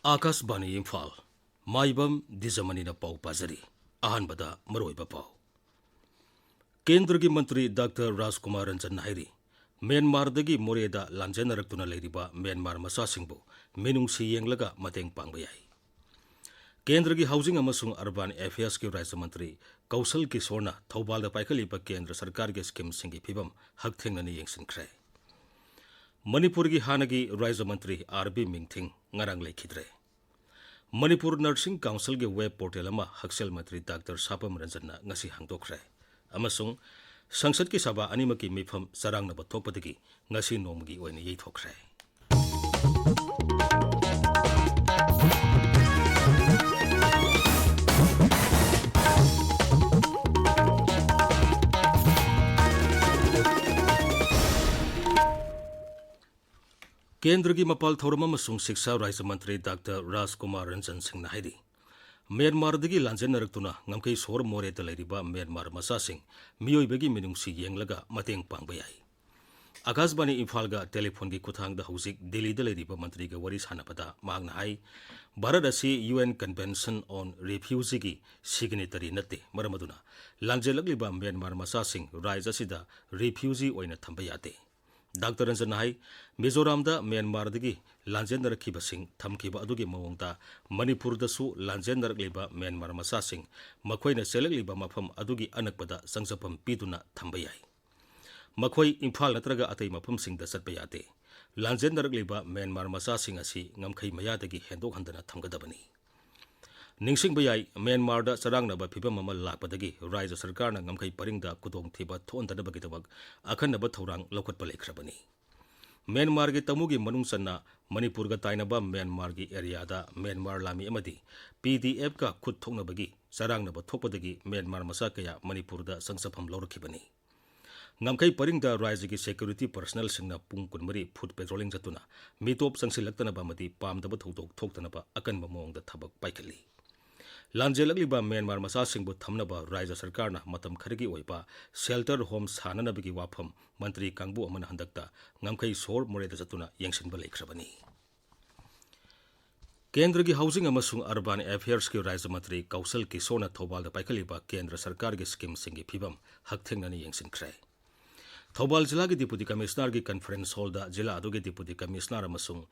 आकाशवाणी इम्फाल माइबम दिजमनीना पाउ पाजरी अहनबदा मरोइबा पाउ केंद्र की मंत्री डॉक्टर राजकुमार रंजन नायरी म्यांमारदगी मोरेदा लांजेनरक्तुना लेरिबा म्यांमार मसासिंगबु मिनुंगसी येंगलगा मतेंग पांगबा याई केंद्र की हाउसिंग अमसुंग अर्बन अफेयर्स के राज्य मंत्री कौशल किशोरना थौबालदा पाइखलिबा केंद्र सरकार के स्कीम सिंगी फिबम हकथेंगननी येंगसिनख्रे मणिपुर की हानगी राज्य मंत्री आरबी मिंगथिंग ngarang लेखिद्रे मणिपुर नर्सिंग काउंसिल के वेब पोर्टल अमा हक्सेल मंत्री doctor Sapam Ranjan ngasi hangdokre amasung संसद की सभा अनिमकी मिफम सरांगनब थोकपदगी ngasi नोमगी ओइने येथोखरे केंद्र की मपाल थौरम अमसुंग शिक्षा राज्य मंत्री डॉक्टर राजकुमार रंजन सिंह नायरी म्यांमारदगी लांजेनरक्तुना ngमकै सोर मोरेदा लेरिबा म्यांमार मसासिंग मियोइबगी मिनुंगसी येंगलगा मतेंग पांगबा याई आकाशवाणी इम्फालगा टेलीफोन की खुथांगदा हौजिक दिल्लीदा लेरिबा मंत्री के वरी सानपदा मांगना हाई भारत असी यूएन कन्वेंशन ऑन रिफ्यूजी की सिग्नेटरी नते मरमदुना लांजेलगलिबा म्यांमार मसासिंग राज्य असिदा रिफ्यूजी ओइना थंबा याते डॉक्टर रंजन हाई मिजोरामदा म्यांमारदगी लांजेनरखिबसिंग थमखिबा अदुगी मवंगदा मणिपुरदसु लांजेनरखलिबा म्यांमार मसासिंग मखोइना सेलगलिबा मफम अदुगी अनकपदा संगसफम पीदुना थंबा याई मखोई इम्फाल नत्रगा अतै मफमसिंगदा चटपा याते लांजेनरखलिबा म्यांमार मसासिंग असी ngमखै मयादगी हेंदोक हंदना थमगदबनी निंगसिंगबा याई म्यांमारदा चरांगनबा फिबम अमा लाकपदगी राज्य सरकारना ngमखै परिंगदा कुदोंगथिबा थोंदनबगिदमक अखन्नबा थौरांग लौखटपा लेख्रबनी म्यांमार के तमुगी मनुंगसन्ना मणिपुर का ताइनबा म्यांमार की एरियादा म्यांमार लामी अमदी पीडीएफ का खुद थोंगनबगी चरांगनबा थोकपदगी म्यांमार मसा कया मणिपुरदा संगसफम लौरखिबनी ngमखै परिंगदा राज्य की सिक्योरिटी पर्सनल सिंगना पुंग कुनमरी फुट पेट्रोलिंग जतुना मितोप संगसिलक्तनबा मदी पामदबा थौदोक थोक्तनबा अकनबा मोंगदा थबक पाइखली लांजेलगलिबा म्यांमार मसासिंगबु थमनबा राज्य सरकारना मतम खरगी ओइबा शेल्टर होम साननबगी वाफम मंत्री कांगबु अमन हंदकता ngमखै सोर मोरेदा जतुना येंगसिनबा लेख्रबनी केंद्र की हाउसिंग अमसुंग अर्बन अफेयर्स के राज्य मंत्री कौशल किशोरना थौबालदा पाइखलिबा केंद्र सरकार के स्कीम सिंगी फिबम हकथेंगननी येंगसिनख्रे थौबाल जिला की डिप्टी कमिश्नर की कॉन्फ्रेंस हॉल जिला अदुगे डिप्टी कमिश्नर अमसुंग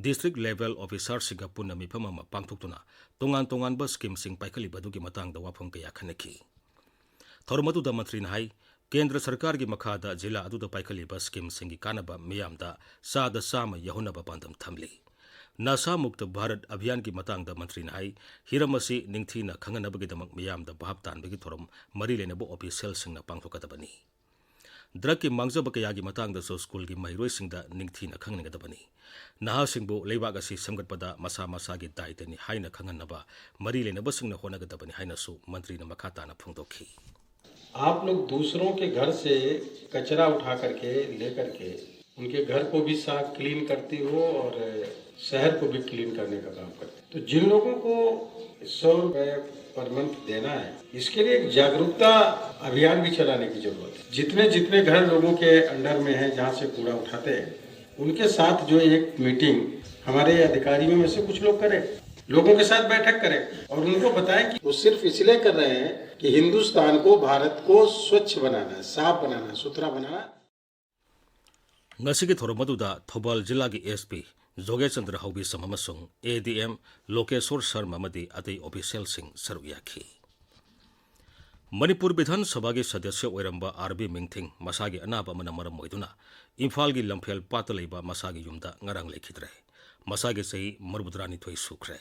डिस्ट्रिक्ट लेवल ऑफिसर सिंगा पुन्ना मिफम अमा पांगथोक्तुना तोंगान तोंगानबा स्कीम सिंग पाइखलिबदुगी मतंगदा वाफम कया खनखी थौरमदुदा मंत्रीना हाई केंद्र सरकार की मखादा जिला अदुदा पाइखलिबा स्कीम सिंगी कानबा मियामदा सादा सामा यहुनबा पांदम थमली नशा मुक्त भारत अभियान की मतंगदा मंत्रीना हाई हिरमसी निंगथीना खंगनबगिदमक मियामदा भाव तानबगी थोरम मरी लेनबो ऑफिशियल सिंगना पांगथोकदबनी ड्रग की मांगजब कयागी मतंगदसु स्कूल की महिरोइसिंगदा निंगथीना खंगनगदबनी नहासिंगबु लेबाग असि समगतपदा मसा मसागी दायित्वनि हाइना खंगनबा मरी लेनबसिंगना होनगदबनी हाइनासु मंत्रीना मखाताना फोंदोखी आप लोग दूसरों के घर से कचरा उठा करके लेकर के उनके घर को भी साफ क्लीन करते हो और शहर को भी क्लीन करने का काम करते हो। तो जिन लोगों को 100 रुपए पर मंथ देना है, इसके लिए एक जागरूकता अभियान भी चलाने की जरूरत है। जितने जितने घर लोगों के अंडर में है जहाँ से कूड़ा उठाते हैं, उनके साथ जो एक मीटिंग हमारे अधिकारियों में से कुछ लोग करें, लोगों के साथ बैठक करें और उनको बताएं कि वो सिर्फ इसलिए कर रहे हैं कि हिंदुस्तान को, भारत को स्वच्छ बनाना, साफ बनाना, सुथरा बनाना। ngasi ki thoromaduda thobal जिला की एसपी जोगे चंद्र हौबी सममसुंग एडीएम लोकेश्वर शर्मा मदी अतै ऑफिशियल सिंह सरुयाखी मणिपुर विधान सभा के सदस्य ओइरंबा आरबी मिंगथिंग मसागी अनाब अमना मरम ओइदुना इम्फाल की लंफेल पात लेबा मसागी युमदा ngarang लेखिद्रे मसागी सही मरबुद्रानी थोई सुख्रे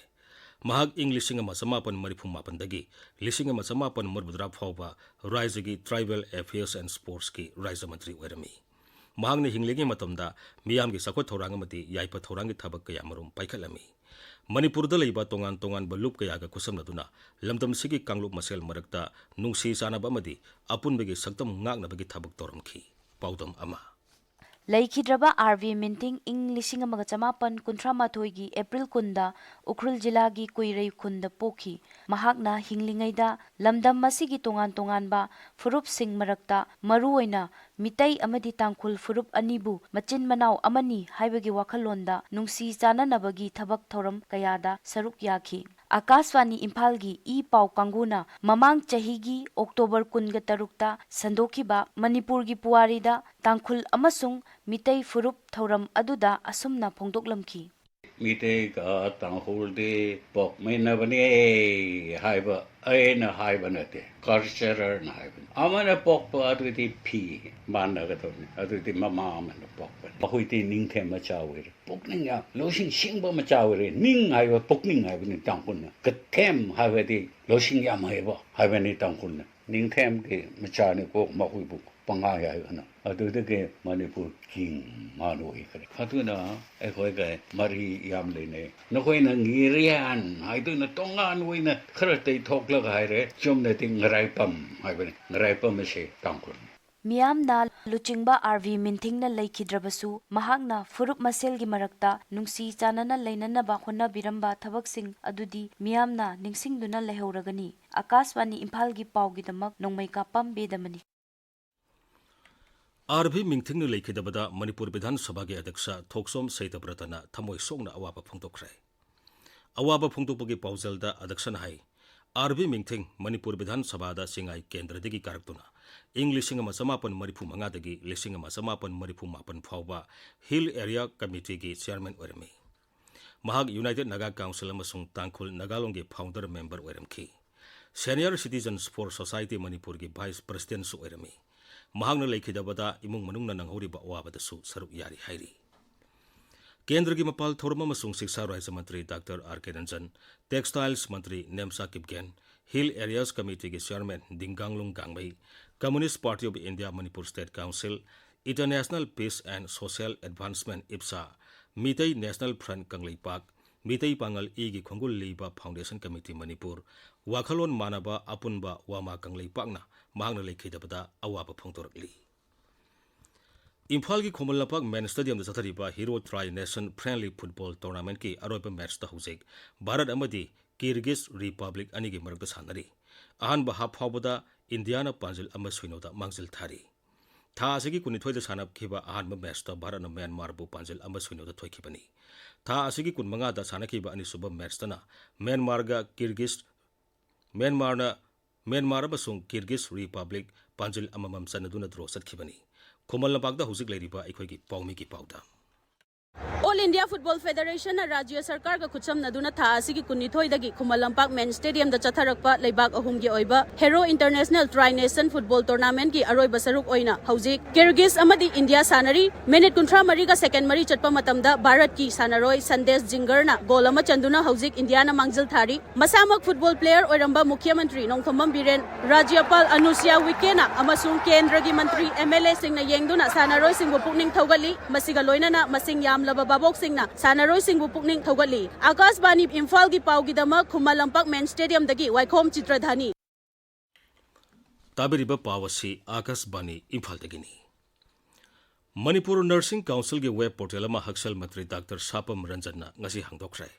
महाग इंग लिसिंग अमा समापन मरिफु मापनदगी लिसिंग अमा समापन मरबुद्रा फावबा राज्य की ट्राइबल अफेयर्स एंड स्पोर्ट्स की राज्य मंत्री ओइरमी महांगने हिंगलेगी मतमदा मियाम की सखोत थौरांगमती याइपा थौरांगी थबक कया मरुम पाइखलमी मणिपुरदा लेबा तोंगान तोंगान बलुप कयागा खुसमनदुना लमदमसिगी कांगलुप मसेल मरकता नुंगसी सानबा अमदी अपुनबगी सक्तम ngaknabagi थबक तोरमखी पाउदम अमा ꯂꯩꯈꯤꯗ꯭ꯔꯕ RV ꯃꯤꯟꯇꯤꯡ ꯏꯪ 1953 ꯒꯤ ꯑꯦꯄ꯭ꯔꯤꯜ 10ꯗ ꯎꯈ꯭ꯔꯨꯜ ꯖꯤꯂꯥꯒꯤ ꯀꯨꯏꯔꯩ ꯈꯨꯟꯗ ꯄꯣꯛꯈꯤ꯫ ꯃꯍꯥꯛꯅ ꯍꯤꯡꯂꯤꯉꯩꯗ ꯂꯝꯗꯝ ꯑꯁꯤꯒꯤ ꯇꯣꯉꯥꯟ ꯇꯣꯉꯥꯟꯕ ꯐꯨꯔꯨꯞꯁꯤꯡ ꯃꯔꯛꯇ ꯃꯔꯨꯑꯣꯏꯅ ꯃꯤꯇꯩ ꯑꯃꯗꯤ ꯇꯥꯡꯈꯨꯜ ꯐꯨꯔꯨꯞ ꯑꯅꯤꯕꯨ ꯃꯆꯤꯟ ꯃꯅꯥꯎ ꯑꯃꯅꯤ ꯍꯥꯏꯕꯒꯤ ꯋꯥꯈꯜꯂꯣꯟꯗ ꯅꯨꯡꯁꯤ ꯆꯥꯟꯅꯅꯕꯒꯤ ꯊꯕꯛ ꯊꯧꯔꯝ ꯀꯌꯥꯗ ꯁꯔꯨꯛ ꯌꯥꯈꯤ꯫ ꯑꯀꯥꯁꯕꯥꯅꯤ ꯏꯝꯐꯥꯜꯒꯤ ꯏ-ꯄꯥꯎ ꯀꯥꯡꯕꯨꯅ ꯃꯃꯥꯡ ꯆꯍꯤꯒꯤ ꯑꯣꯛꯇꯣꯕꯔ 16ꯇ ꯁꯟꯗꯣꯛꯈꯤꯕ ꯃꯅꯤꯄꯨꯔꯒꯤ ꯄꯨꯋꯥꯔꯤꯗ ꯇꯥꯡꯈꯨꯜ ꯑꯃꯁꯨꯡ ꯃꯤꯇꯩ ꯐꯨꯔꯨꯞ ꯊꯧꯔꯝ ꯑꯗꯨꯗ ꯑꯁꯨꯝꯅ ꯐꯣꯡꯗꯣꯛꯂꯝꯈꯤ꯫ ꯃꯤꯇꯩꯒ ꯇꯥꯡꯈꯨꯜꯗꯤ ꯄꯣꯛꯃꯤꯟꯅꯕꯅꯤ ꯍꯥꯏꯕ ꯑꯩꯅ ꯍꯥꯏꯕ ꯅꯠꯇꯦ, ꯀꯜꯆꯔꯅ ꯍꯥꯏꯕꯅꯤ꯫ ꯑꯃꯅ ꯄꯣꯛꯄ ꯑꯗꯨꯗꯤ ꯐꯤ ꯃꯥꯟꯅꯒꯗꯕꯅꯤ, ꯑꯗꯨꯗꯤ ꯃꯃꯥ ꯑꯃꯅ ꯄꯣꯛꯄꯅꯤ꯫ ꯑꯩꯈꯣꯏꯗꯤ ꯅꯤꯡꯊꯦꯝ ꯃꯆꯥ ꯑꯣꯏꯔꯦ, ꯄꯨꯛꯅꯤꯡ ꯌꯥꯝ ꯂꯧꯁꯤꯡ ꯁꯤꯡꯕ ꯃꯆꯥ ꯑꯣꯏꯔꯦ꯫ ꯅꯤꯡ ꯍꯥꯏꯕ ꯄꯨꯛꯅꯤꯡ ꯍꯥꯏꯕꯅꯤ ꯇꯥꯡꯈꯨꯜꯅ, ꯀꯊꯦꯝ ꯍꯥꯏꯕꯗꯤ ꯂꯧꯁꯤꯡ ꯌꯥꯝ ꯍꯩꯕ ꯍꯥꯏꯕꯅꯤ ꯇꯥꯡꯈꯨꯜꯅ꯫ ꯅꯤꯡꯊꯦꯝꯒꯤ ꯃꯆꯥꯅꯤꯀꯣ ꯃꯈꯣꯏꯕꯨ ꯄꯪꯉꯥꯏ ꯍꯥꯏꯕꯅ, ꯑꯗꯨꯗꯒꯤ ꯃꯅꯤꯄꯨꯔ ꯀꯤꯡ ꯃꯥꯅ ꯑꯣꯏꯈ꯭ꯔꯦ꯫ ꯑꯗꯨꯅ ꯑꯩꯈꯣꯏꯒ ꯃꯔꯤ ꯌꯥꯝ ꯂꯩꯅꯩ꯫ ꯅꯈꯣꯏꯅ ꯉꯤꯔꯤꯌꯥꯟ ꯍꯥꯏꯗꯨꯅ ꯇꯣꯉꯥꯟ ꯑꯣꯏꯅ ꯈꯔ ꯇꯩꯊꯣꯛꯂꯒ ꯍꯥꯏꯔꯦ, ꯆꯨꯝꯅꯗꯤ ꯉꯔꯥꯏꯄꯝ ꯍꯥꯏꯕꯅꯤ꯫ ꯉꯔꯥꯏꯄꯝ ꯑꯁꯤ ꯇꯥꯡꯈꯨꯜ꯫ ꯃꯤꯌꯥꯝꯅ ꯂꯨꯆꯤꯡꯕ RV ꯃꯤꯟꯊꯤꯡꯅ ꯂꯩꯈꯤꯗ꯭ꯔꯕꯁꯨ ꯃꯍꯥꯛꯅ ꯐꯨꯔꯨꯞ ꯃꯁꯦꯜꯒꯤ ꯃꯔꯛꯇ ꯅꯨꯡꯁꯤ ꯆꯥꯟꯅꯅ ꯂꯩꯅꯅꯕ ꯍꯣꯠꯅꯕꯤꯔꯝꯕ ꯊꯕꯛꯁꯤꯡ ꯑꯗꯨꯗꯤ ꯃꯤꯌꯥꯝꯅ ꯅꯤꯡꯁꯤꯡꯗꯨꯅ ꯂꯩꯍꯧꯔꯒꯅꯤ꯫ ꯑꯀꯥꯁꯕꯥꯅꯤ ꯏꯝꯐꯥꯜꯒꯤ ꯄꯥꯎꯒꯤꯗꯃꯛ ꯅꯣꯡꯃꯩ ꯀꯥꯞꯄꯝ ꯕꯦꯗꯃꯅꯤ꯫ RV ꯃꯤꯡꯊꯤꯡꯅ ꯂꯩꯈꯤꯗꯕꯗ ꯃꯅꯤꯄꯨꯔ ꯕꯤꯙꯥꯟ ꯁꯚꯥꯒꯤ ꯑध्यꯛꯁ ꯊꯣꯛꯁꯣꯝ ꯁꯩꯇꯕ꯭ꯔꯇꯅ ꯊꯃꯣꯏ ꯁꯣꯛꯅ ꯑꯋꯥꯕ ꯐꯣꯡꯗꯣꯛꯈ꯭ꯔꯦ꯫ ꯑꯋꯥꯕ ꯐꯣꯡꯗꯣꯛꯄꯒꯤ ꯄꯥꯎꯖꯦꯜꯗ ꯑध्यꯛꯁꯅ ꯍꯥꯏ RV ꯃꯤꯡꯊꯤꯡ ꯃꯅꯤꯄꯨꯔ ꯕꯤꯙꯥꯟ ꯁꯚꯥꯗ ꯆꯤꯡꯉꯥꯏ ꯀꯦꯟꯗ꯭ꯔꯗꯒꯤ ꯀꯥꯔꯛꯇꯨꯅ ꯏꯪ 1935ꯗꯒꯤ 1937 ꯐꯥꯎꯕ ꯍꯤꯜ ꯑꯦꯔꯤꯌꯥ ꯀꯃꯤꯇꯤꯒꯤ ꯆꯤꯌꯔꯃꯦꯟ ꯑꯣꯏꯔꯝꯃꯤ꯫ ꯃꯍꯥꯛ ꯌꯨꯅꯥꯏꯇꯦꯗ ꯅꯥꯒꯥ ꯀꯥꯎꯟꯁꯤꯜ ꯑꯃꯁꯨꯡ ꯇꯥꯡꯈꯨꯜ ꯅꯥꯒꯥꯂꯣꯟꯒꯤ ꯐꯥꯎꯟꯗꯔ ꯃꯦꯝꯕꯔ ꯑꯣꯏꯔꯝꯈꯤ꯫ ꯁꯦꯅꯤꯌꯔ ꯁꯤꯇꯤꯖꯟꯁ ꯐꯣꯔ ꯁꯣꯁꯥꯏꯇꯤ ꯃꯅꯤꯄꯨꯔꯒꯤ ꯚꯥꯏꯁ ꯄ꯭ꯔꯁꯤꯗꯦꯟꯠꯁꯨ ꯑꯣꯏꯔꯝꯃꯤ꯫ ꯃꯍꯥꯛꯅ ꯂꯩꯈꯤꯗꯕꯗ ꯏꯃꯨꯡ ꯃꯅꯨꯡꯅ ꯅꯪꯍꯧꯔꯤꯕ ꯑꯋꯥꯕꯗꯁꯨ ꯁꯔꯨꯛ ꯌꯥꯔꯤ ꯍꯥꯏꯔꯤ꯫ ꯀꯦꯟꯗ꯭ꯔꯒꯤ ꯃꯄꯥꯜ ꯊꯧꯔꯝ ꯑꯃꯁꯨꯡ ꯁꯤꯛꯁꯥ ꯔꯥꯖ꯭ꯌ ꯃꯟꯇ꯭ꯔꯤ ꯗꯥꯛꯇꯔ R.K. ꯔꯟꯖꯟ, ꯇꯦꯛꯁꯇꯥꯏꯜꯁ ꯃꯟꯇ꯭ꯔꯤ ꯅꯦꯝꯆꯥ ꯀꯤꯞꯒꯦꯟ, ꯍꯤꯜ ꯑꯦꯔꯤꯌꯥꯁ ꯀꯃꯤꯇꯤꯒꯤ chairman Dinganglung Gangmei, communist party of India Manipur state council, international peace and social advancement IPSA, Meitei national front Kangleipak, Meitei Pangal ꯏꯒꯤ ꯈꯣꯡꯒꯨꯜ ꯂꯤꯕ ꯐꯥꯎꯟꯗꯦꯁꯟ ꯀꯃꯤꯇꯤ ꯃꯅꯤꯄꯨꯔ, ꯋꯥꯈꯜꯂꯣꯟ ꯃꯥꯟꯅꯕ ꯑꯄꯨꯟꯕ ꯋꯥꯃꯥ ꯀꯪꯂꯩꯄꯥꯛꯅ ꯃꯍꯥꯛꯅ ꯂꯩꯈꯤꯗꯕꯗ ꯑꯋꯥꯕ ꯐꯣꯡꯗꯣꯔꯛꯂꯤ꯫ ꯏꯝꯐꯥꯜꯒꯤ ꯈꯨꯃꯟ ꯂꯝꯄꯥꯛ ꯃꯦꯟ ꯁ꯭ꯇꯦꯗꯤꯌꯝꯗ ꯆꯠꯊꯔꯤꯕ Hero tri nation friendly football ꯇꯣꯔꯅꯥꯃꯦꯟꯠꯀꯤ ꯑꯔꯣꯏꯕ ꯃꯦꯆꯇ ꯍꯧꯖꯤꯛ ꯚꯥꯔꯠ ꯑꯃꯗꯤ ꯀꯤꯔꯒꯤꯖ ꯔꯤꯄꯕ꯭ꯂꯤꯛ ꯑꯅꯤꯒꯤ ꯃꯔꯛꯇ ꯁꯥꯟꯅꯔꯤ꯫ ꯑꯍꯥꯟꯕ ꯍꯥꯞ ꯐꯥꯎꯕꯗ ꯏꯟꯗꯤꯌꯥꯅ ꯄꯥꯟꯖꯤꯜ 1-0ꯗ ꯃꯥꯡꯖꯤꯜ ꯊꯥꯔꯤ꯫ ꯊꯥ ꯑꯁꯤꯒꯤ 12ꯗ ꯁꯥꯟꯅꯈꯤꯕ ꯑꯍꯥꯟꯕ ꯃꯦꯆꯇ ꯚꯥꯔꯠꯅ ꯃ꯭ꯌꯥꯟꯃꯥꯔꯕꯨ ꯄꯥꯟꯖꯤꯜ 1-0ꯗ ꯊꯣꯏꯈꯤꯕꯅꯤ꯫ ꯊꯥ ꯑꯁꯤꯒꯤ 25ꯗ ꯁꯥꯟꯅꯈꯤꯕ ꯑꯅꯤꯁꯨꯕ ꯃꯦꯆꯇꯅ ꯃ꯭ꯌꯥꯟꯃꯥꯔ ꯑꯃꯁꯨꯡ ꯀꯤꯔꯒꯤꯖ ꯔꯤꯄꯕ꯭ꯂꯤꯛ ꯄꯥꯟꯖꯤꯜ ꯑꯃꯃꯝ ꯆꯟꯅꯗꯨꯅ ꯗ꯭ꯔꯣ ꯆꯠꯈꯤꯕꯅꯤ꯫ ꯈꯨꯃꯟ ꯂꯝꯄꯥꯛꯇ ꯍꯧꯖꯤꯛ ꯂꯩꯔꯤꯕ ꯑꯩꯈꯣꯏꯒꯤ ꯄꯥꯎꯃꯤꯒꯤ ꯄꯥꯎꯗ ऑल इंडिया फुटबॉल फेडरेशन राज्य सरकार का खुचमनदुना था असिगी 19दगी Khuman Lampak main stadium the चथरकपा लेबाक अहुमगी ओइबा हेरो international tri nation football tournament की अरोइबा सरुक ओइना हौजिक किर्गिज अमदी इंडिया सानरी मिनिट 23 का सेकंड मरी चटपा मतमदा भारत की सानरोय संदेश जिंगरना गोल अमा चंदुना हौजिक इंडियाना मांगजिल थारी मसामक फुटबॉल प्लेयर ओइरंबा मुख्यमंत्री नोंथोमम बिरेन राज्यपाल अनुसुया उइकेना अमसुंग केंद्र की मंत्री MLA सिंगना येंगदुना सानरोय सिंगबु पुकनिंग थौगली मसिगा लोइनाना मसिंग यामलबा बाबोक सिंगना सानरोय सिंगबु पुकनिंग थौगली आकाशवाणी इम्फाल की पाउगिदमा खुमल लंपाक मेन स्टेडियम दगी वाइखोम चित्रधानी ताबिरिबा पावसी आकाशवाणी इम्फाल दगिनी। मणिपुर नर्सिंग काउंसिल की वेब पोर्टल अमा हक्सल मंत्री doctor Sapam Ranjan ngasi hangdokre।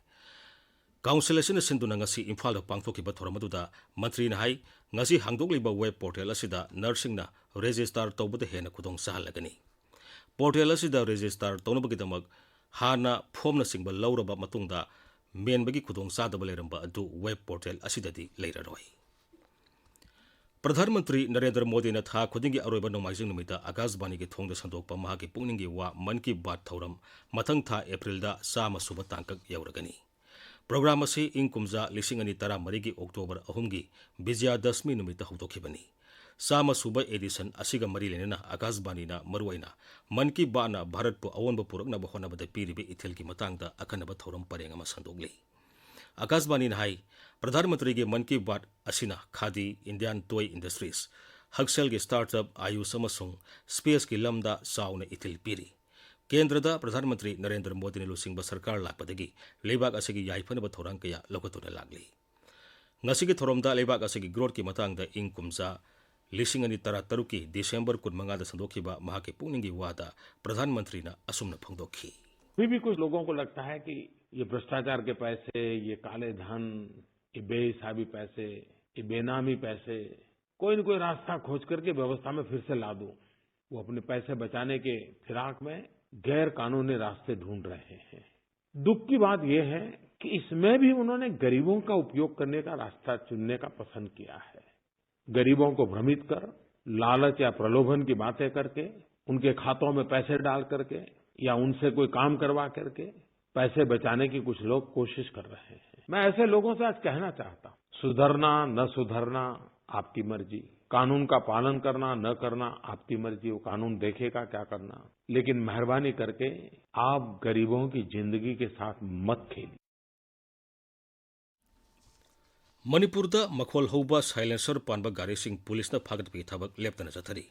Council असिना सिंदुना ngasi इम्फाल दा पांगथोकिबा थोरमदुदा मंत्री ना हाई ngasi hangdokलिबा वेब पोर्टल असिदा नर्सिंग ना रजिस्टर तौबदा हेना खुदोंग साहलगनी। पोर्टल असिदा रजिस्टर तौनबगिदमक हाना फॉर्म सिंगबा लौरबा मतुंगदा मेनबगी खुदोंग सादबा लेरंबा अदु वेब पोर्टल असिददी लेररोय। प्रधानमंत्री नरेंद्र मोदी ने था खुदिंगी अरोइबा नोमाइजिंग नुमिता आकाशवाणी की थोंग संदोकपा महाकी पुंगनिंगी वा मन की बात थौरम मथंग था अप्रैल दा सामा सुबा तांकक यौरगनी। प्रोग्राम असी इंग कुमजा 2013 की अक्टोबर 3 की विजयादशमी नुमिता हौदोखिबनी। सामा सुबा एडिशन असिगा मरी लेना आकाशवाणीना मरुआइना मन की बात भारत पु अवोनब पुरकनबा होनबदा पीरिबे इथेल की मतंगदा अखनबा थौरम परेंग अमा संदोगली। आकाशवाणी हाई प्रधानमंत्री के मन की बात असिना खादी इंडियन टॉय इंडस्ट्रीज हक्सेल के स्टार्टअप आयुष अमसुंग स्पेस की लमदा चाउना इथिल पीरी। केंद्रदा प्रधानमंत्री नरेंद्र मोदी ने लुसिंगबा सरकार लापदगी लेबाक असिगी याइफनबा थौरांग कया लौकतुना लागली। ngasi की थौरमदा लेबाक असिगी ग्रोथ की मतंगदा इंग कुमजा लिसिंग अनि तरा तरुकी दिसंबर 15 संदोखिबा महाके पुनिंगी वादा प्रधानमंत्री ना असुमना फोंदोखी। फिर भी कुछ लोगों को लगता है कि ये भ्रष्टाचार के पैसे, ये काले धन, ये बेहिसाबी पैसे, ये बेनामी पैसे, कोई न कोई रास्ता खोज करके व्यवस्था में फिर से ला दूं। वो अपने पैसे बचाने के फिराक में गैर कानूनी रास्ते ढूंढ रहे हैं। दुख की बात यह है कि इसमें भी उन्होंने गरीबों का उपयोग करने का रास्ता चुनने का पसंद किया है। गरीबों को भ्रमित कर, लालच या प्रलोभन की बातें करके, उनके खातों में पैसे डाल करके या उनसे कोई काम करवा करके पैसे बचाने की कुछ लोग कोशिश कर रहे हैं। मैं ऐसे लोगों से आज कहना चाहता हूं, सुधरना न सुधरना आपकी मर्जी, कानून का पालन करना न करना आपकी मर्जी, वो कानून देखेगा क्या करना, लेकिन मेहरबानी करके आप गरीबों की जिंदगी के साथ मत खेलिए। मणिपुर मखोल हौबा साइलेंसर पानबा गारीसिंग पुलिस फागटपी थबक लेप्तना चथरी।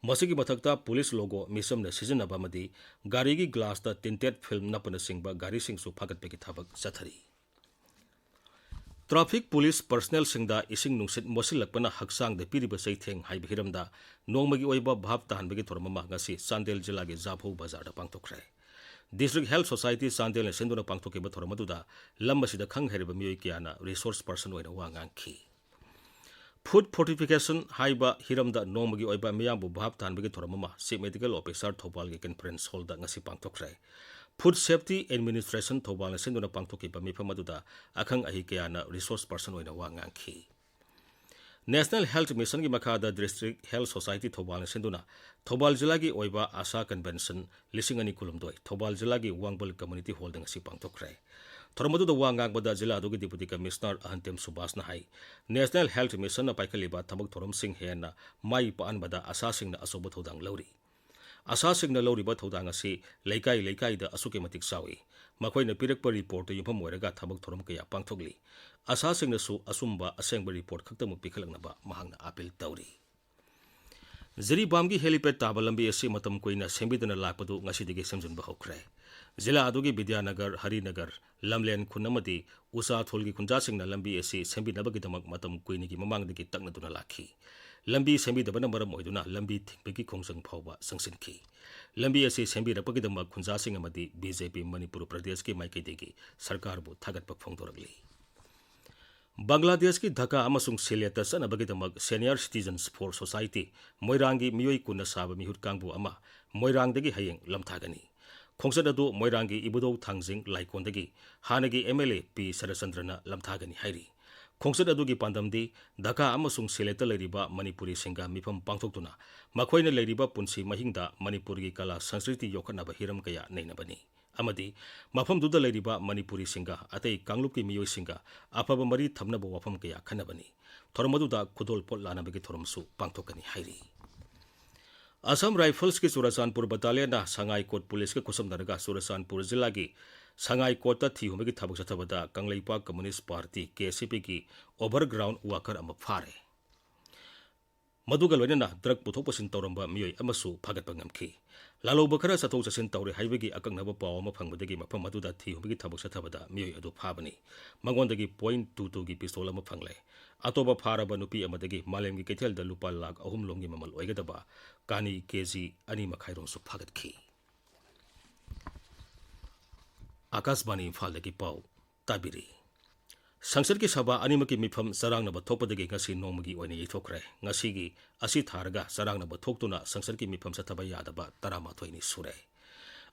मसिगी मथक्ता पुलिस लोगो मिसम सिजनबा मदी गारी की ग्लास टिंटेड फिल्म नपन सिंह गारीसिंग फागटपी थबक चथरी। ट्राफिक पुलिस पर्सनल सिंगदा इसिंग नुसित मोसिलकपना हक्सांग दे पीरिबा सैथेंग हाइब हिरमदा नोंगमगी ओइबा भाव ताहनबगी थोरममा ngasi चांदेल जिला के जाफौ बाजार पांगथोखरे। डिस्ट्रिक्ट हेल्थ सोसाइटी चांदेल सिंधुना पांगथोखिबा थोरमदुदा लंबसिदा खंग हेरिबा मियोय कियाना रिसोर्स पर्सन ओइना वांगांखी। फूड फोर्टिफिकेशन हाइबा हिरमदा नोंगमगी ओइबा मियांबु भाव ताहनबगी थोरममा चीफ मेडिकल ऑफिसर थौबाल के कॉन्फ्रेंस हॉल दा ngasi पांगथोखरे। फूड सेफ्टी एडमिनिस्ट्रेशन थौबाल सिंधुना पांगथोखिबा मिफम अदुदा अखंग अहि कियाना रिसोर्स पर्सन ओइना वांगांखी। नेशनल हेल्थ मिशन की मखादा डिस्ट्रिक्ट हेल्थ सोसाइटी थौबाल सिंधुना थौबाल जिला की ओइबा आशा कन्वेंशन लिसिंग अनि कुलुमदोय थौबाल जिला की वांगबल कम्युनिटी हॉल दंगसी पांगथोखरे। थोरमदुदा वांगांगबदा जिला अदुगी डिप्टी कमिश्नर अहंतेम सुभाषना हाई नेशनल हेल्थ मिशन न पाइखलिबा थबक थोरम सिंह हेना माई पानबदा आशा सिंह असोब थौदांग लौरी। आशा सिंह लौरीबा थौदांग असि लेकाई लेकाई दा असुके मतिक सावी मखोइना पिरकपा रिपोर्ट युफम ओइरगा थबक थोरम कया पांगथोगली। आशा सिंह नसु असुंबा असेंग रिपोर्ट खक्तमुक पिखलंगनबा महांगना अपील तौरी। जिरीबामगी हेलीपैड ताबा लंबी असि मतम कोइना सेंबिदना लापदु ngasidige semjunba hokre। जिला अदुगी विद्यानगर हरिनगर लमलेन खुनमदी उषा थोलगी खुंजासिंगना लंबी असि सेंबिनबगिदमक मतम कोइनिगी ममांगदगी तकनदुना लाखी। लंबी सेंबिदबना मरम ओइदुना लंबी थिंगबगी खोंजंग फावबा संसिनखी। लंबी असि सेंबिरपगिदमक खुंजासिंग अमदी बीजेपी मणिपुर प्रदेश की माइकैदेगी सरकारबु थागतपक फोंदोरगली। बांग्लादेश की ढाका अमसुंग सिलेट चनबगिदमक सीनियर सिटीजन्स फॉर सोसाइटी मोइरांगी मियोई कुन साब मिहुत कांगबु अमा मोइरांगदगी हयेंग लमथागनी। खोंसद अदु मोइरांगी इबुदौ थांजिंग लाइकोंदगी हानगी एमएलए पी शरचंद्रना लमथागनी हाइरी। खोंसद अदुगी पांदमदी ढाका अमसुंग सिलेट लैरिबा मणिपुरी सिंगा मिफम पांगथोक्तुना मखोइना लैरिबा पुंसी महिंगदा मणिपुरी कला संस्कृति योखनबा हिरम कया नैनबनी। अमदी मफमदुदा लैरिबा मणिपुरी सिंगा अतै कांगलुपकी मियोय सिंगा अफब मरी थमनबा वफम कया खनबनी। थोरमदुदा खुदोल पोट लानबगी थोरमसु पांगथोकनी हाइरी। असम राइफल्स की चुराचानपुर बटालियन संगाई कोट पुलिस के खुसमदरगा चुराचानपुर जिला की संगाई कोट थीहुमगी थबक चथबदा कंगलैपा कम्युनिस्ट पार्टी केसीपी की ओवरग्राउंड वाकर अम फारे। मदुगा लोइनना ड्रग पुथोक पसिन तौरंबा मियोय अमसु फागतपा ngamखी। लालौब खरा चथोक चसिन तौरे हाइबगी अकंगनब पाव अमा फंगबदगी मफम मदुदा थीहुमगी थबक चथबदा मियोय अदु फाबनी। मंगोंदगी .22 की पिस्तौल अमा फंगले। अतोबा फारबा नुपी अमदगी मालेमगी कैथेल दा लुपा लाख 3 लोंगी ममल ओइगदबा कानी केजी 2 मखाइरोंसु फागतखी। आकाशवाणी इम्फालदगी पाव ताबिरी। संसद की सभा अनिमकी मिफम चरांगनब थोपदगी ngasi नोंमगी ओइना यैथोखरे। ngasiगी असि थारगा चरांगनब थोक्तुना संसद की मिफम चथबा यादबा 13 सुरे।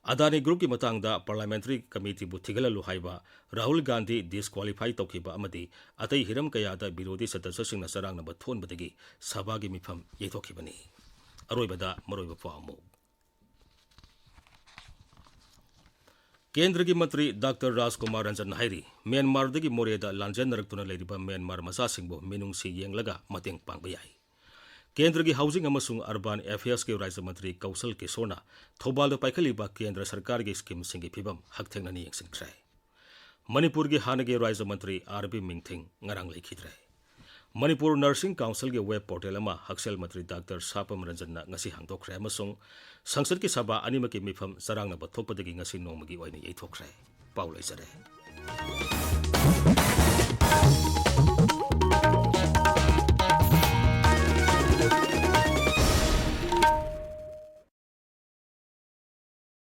अदानी ग्रुप की मतंगदा पार्लियामेंट्री कमिटी बु थिगललु हाइबा राहुल गांधी डिस्क्वालीफाई तौखिबा अमदी अतै हिरम कयादा विरोधी सदस्यसिंगना चरांगनब थोनबदगी सभा की मिफम यैथोखिबनी। अरोइबदा मरोइबा पामु। केंद्र की मंत्री डॉक्टर राजकुमार रंजन हाइरी म्यांमार दगी मोरेदा लांजेनरक्तुना लेरिबा म्यांमार मसासिंगबु मिनुंगसी येंगलगा मतंग पांगबा याई। केंद्र की हाउसिंग अमसुंग अर्बन अफेयर्स के राज्य मंत्री कौशल किशोरना थौबाल पाइखलिबा केंद्र सरकार की स्कीम सिंगी फिबम हकथेंगनानी येंगसिंख्रे। मणिपुर की हानगे राज्य मंत्री आरबी मिंगथिंग ngarang लेखिद्रे। मणिपुर नर्सिंग काउंसिल के वेब पोर्टल अमा हक्सेल मंत्री डॉक्टर सापम रंजन ngasi हांगदोखरे अमसुंग संसद की सभा अनिमकी मिफम चरांगनब थोपदगी ngasi नोंमगी ओइना यैथोखरे। पाउ लैजरे।